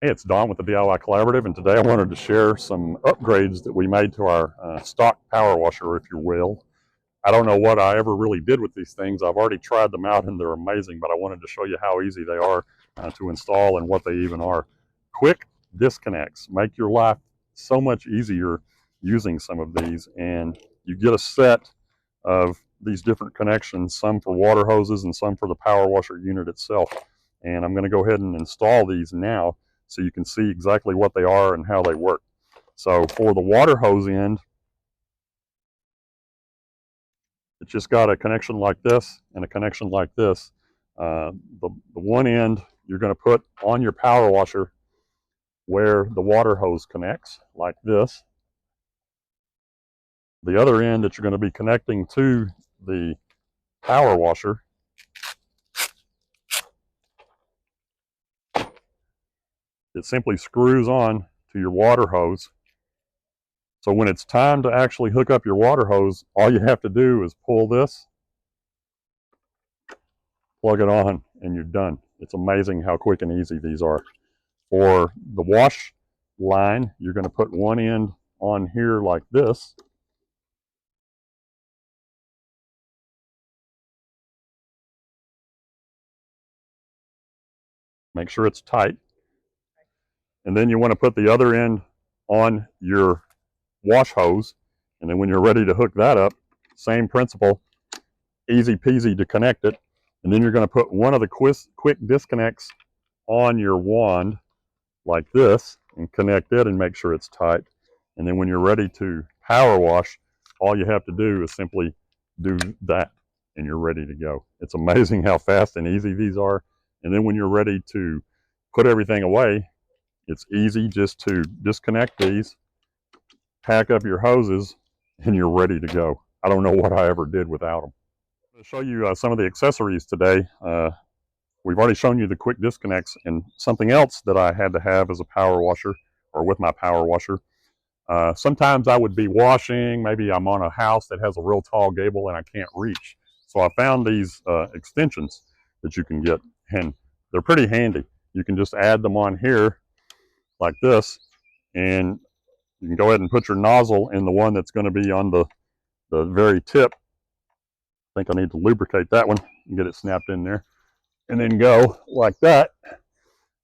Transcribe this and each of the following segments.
Hey, it's Don with the DIY Collaborative, and today I wanted to share some upgrades that we made to our stock power washer, if you will. I don't know what I ever really did with these things. I've already tried them out and they're amazing, but I wanted to show you how easy they are to install and what they even are. Quick disconnects make your life so much easier using some of these, and you get a set of these different connections, some for water hoses and some for the power washer unit itself. And I'm going to go ahead and install these now so you can see exactly what they are and how they work. So for the water hose end, it's just got a connection like this and a connection like this. The one end you're going to put on your power washer where the water hose connects, like this. The other end that you're going to be connecting to the power washer, it simply screws on to your water hose. So when it's time to actually hook up your water hose, all you have to do is pull this, plug it on, and you're done. It's amazing how quick and easy these are. For the wash line, you're going to put one end on here like this. Make sure it's tight. And then you want to put the other end on your wash hose. And then when you're ready to hook that up, same principle, easy peasy to connect it. And then you're going to put one of the quick disconnects on your wand like this and connect it and make sure it's tight. And then when you're ready to power wash, all you have to do is simply do that and you're ready to go. It's amazing how fast and easy these are. And then when you're ready to put everything away, it's easy just to disconnect these, pack up your hoses, and you're ready to go. I don't know what I ever did without them. I'm going to show you some of the accessories today. We've already shown you the quick disconnects, and something else that I had to have as a power washer, or with my power washer. Sometimes I would be washing, maybe I'm on a house that has a real tall gable and I can't reach. So I found these extensions that you can get, and they're pretty handy. You can just add them on here like this, and you can go ahead and put your nozzle in the one that's going to be on the very tip. I think I need to lubricate that one and get it snapped in there. And then go like that.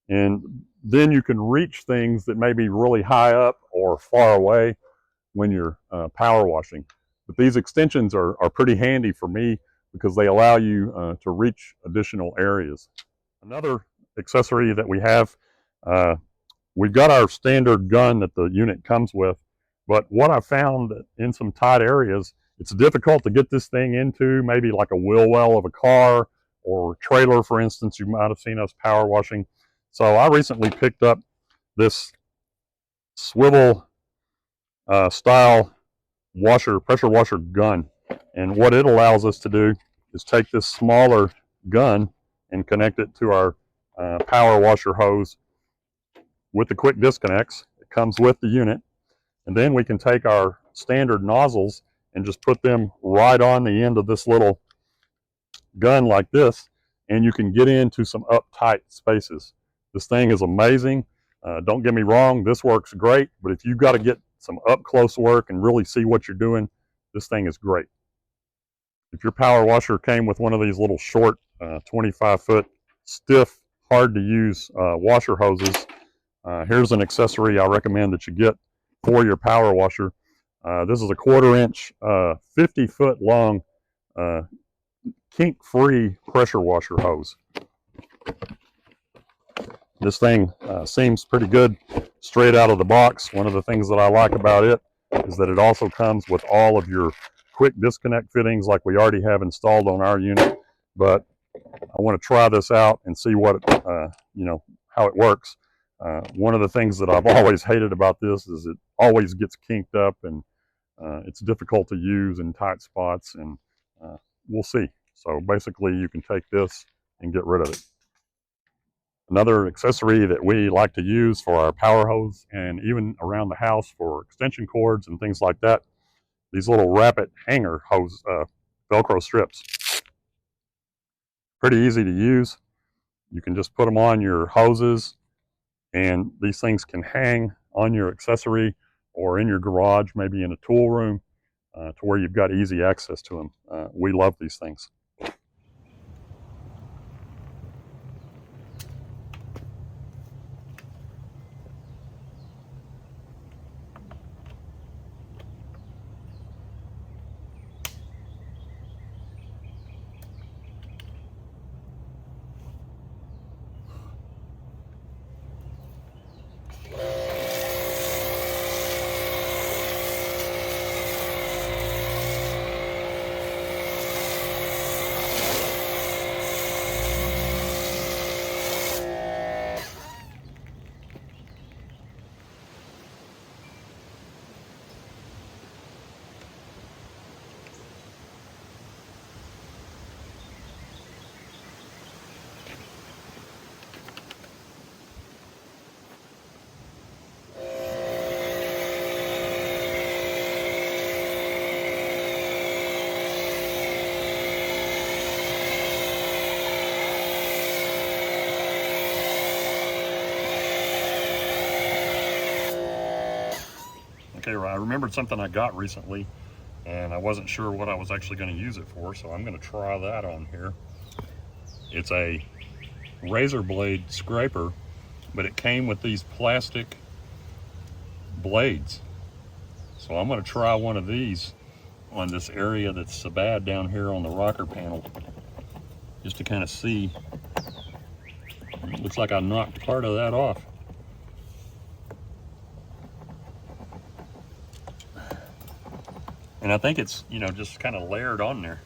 And then you can reach things that may be really high up or far away when you're power washing. But these extensions are pretty handy for me because they allow you to reach additional areas. Another accessory that we have, we've got our standard gun that the unit comes with, but what I found in some tight areas, it's difficult to get this thing into, maybe like a wheel well of a car or trailer, for instance. You might have seen us power washing. So I recently picked up this swivel style pressure washer gun. And what it allows us to do is take this smaller gun and connect it to our power washer hose with the quick disconnects. It comes with the unit. And then we can take our standard nozzles and just put them right on the end of this little gun like this, and you can get into some uptight spaces. This thing is amazing. Don't get me wrong, this works great, but if you've got to get some up close work and really see what you're doing, this thing is great. If your power washer came with one of these little short 25-foot stiff, hard to use washer hoses, here's an accessory I recommend that you get for your power washer. This is a 1/4 inch, 50-foot long kink-free pressure washer hose. This thing seems pretty good straight out of the box. One of the things that I like about it is that it also comes with all of your quick disconnect fittings like we already have installed on our unit. But I want to try this out and see what how it works. One of the things that I've always hated about this is it always gets kinked up, and it's difficult to use in tight spots, and we'll see. So basically you can take this and get rid of it. Another accessory that we like to use for our power hose and even around the house for extension cords and things like that, these little rapid hanger hose Velcro strips. Pretty easy to use. You can just put them on your hoses And these things can hang on your accessory or in your garage, maybe in a tool room, to where you've got easy access to them. We love these things. Okay, I remembered something I got recently, and I wasn't sure what I was actually going to use it for, so I'm going to try that on here. It's a razor blade scraper, but it came with these plastic blades. So I'm going to try one of these on this area that's so bad down here on the rocker panel, just to kind of see. It looks like I knocked part of that off. And I think it's, you know, just kind of layered on there.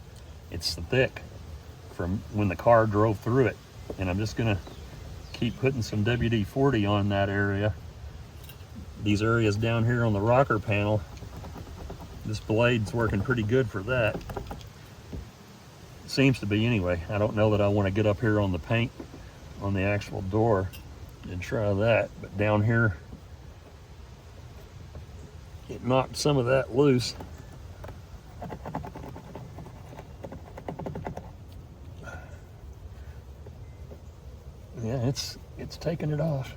It's thick from when the car drove through it. And I'm just gonna keep putting some WD-40 on that area. These areas down here on the rocker panel, this blade's working pretty good for that. It seems to be anyway. I don't know that I want to get up here on the paint on the actual door and try that, but down here, it knocked some of that loose. Yeah, it's taking it off.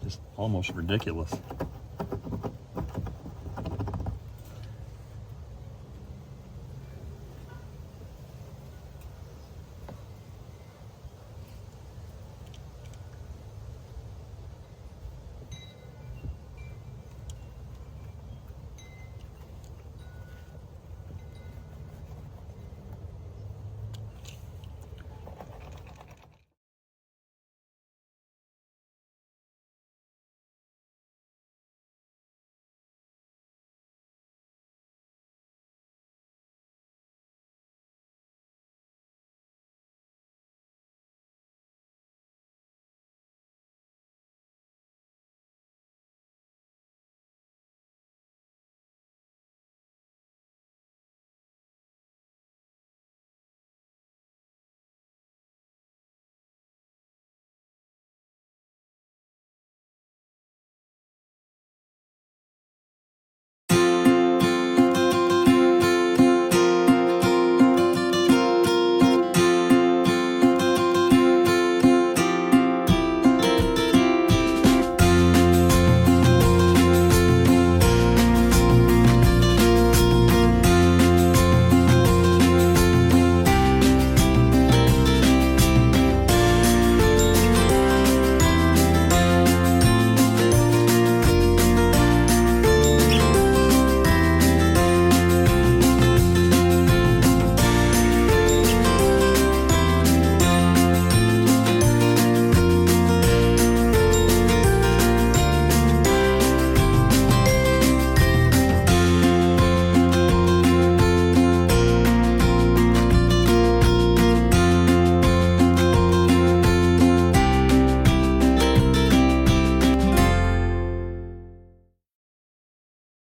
Just almost ridiculous.